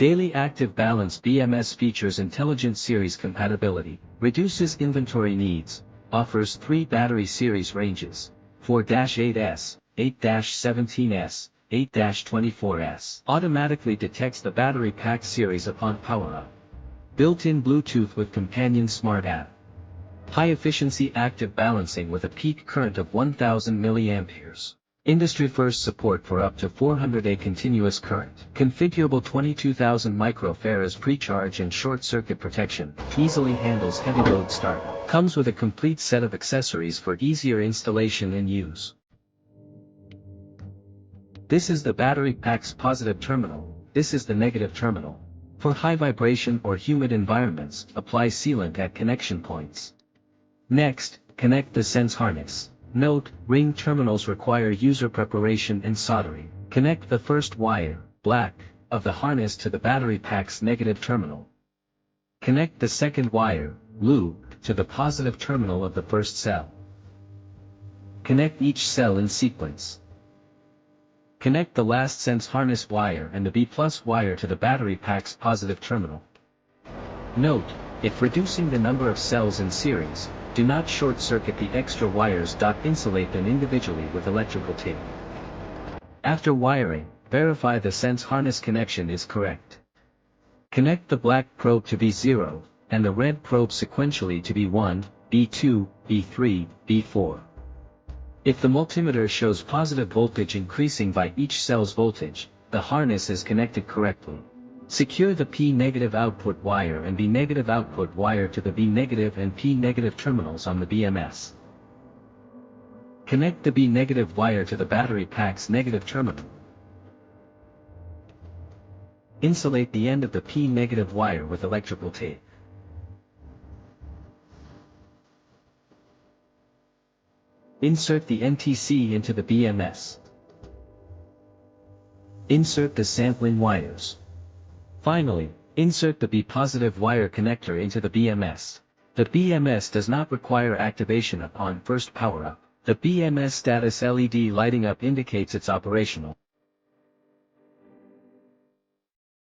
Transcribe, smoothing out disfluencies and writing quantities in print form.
Daily Active Balance BMS features intelligent series compatibility, reduces inventory needs, offers 3 battery series ranges, 4-8S, 8-17S, 8-24S. Automatically detects the battery pack series upon power-up. Built-in Bluetooth with companion smart app. High-efficiency active balancing with a peak current of 1000 mA. Industry-first support for up to 400A continuous current. Configurable 22,000 microfarads pre-charge and short-circuit protection. Easily handles heavy load startup. Comes with a complete set of accessories for easier installation and use. This is the battery pack's positive terminal. This is the negative terminal. For high vibration or humid environments, apply sealant at connection points. Next, connect the sense harness. Note, ring terminals require user preparation and soldering. Connect the first wire, black, of the harness to the battery pack's negative terminal. Connect the second wire, blue, to the positive terminal of the first cell. Connect each cell in sequence. Connect the last sense harness wire and the B+ wire to the battery pack's positive terminal. Note, if reducing the number of cells in series, do not short-circuit the extra wires. Insulate them individually with electrical tape. After wiring, verify the sense harness connection is correct. Connect the black probe to B0, and the red probe sequentially to B1, B2, B3, B4. If the multimeter shows positive voltage increasing by each cell's voltage, the harness is connected correctly. Secure the P- output wire and B- output wire to the B- and P- terminals on the BMS. Connect the B- wire to the battery pack's negative terminal. Insulate the end of the P- wire with electrical tape. Insert the NTC into the BMS. Insert the sampling wires. Finally, insert the B+ wire connector into the BMS. The BMS does not require activation upon first power-up. The BMS status LED lighting up indicates it's operational.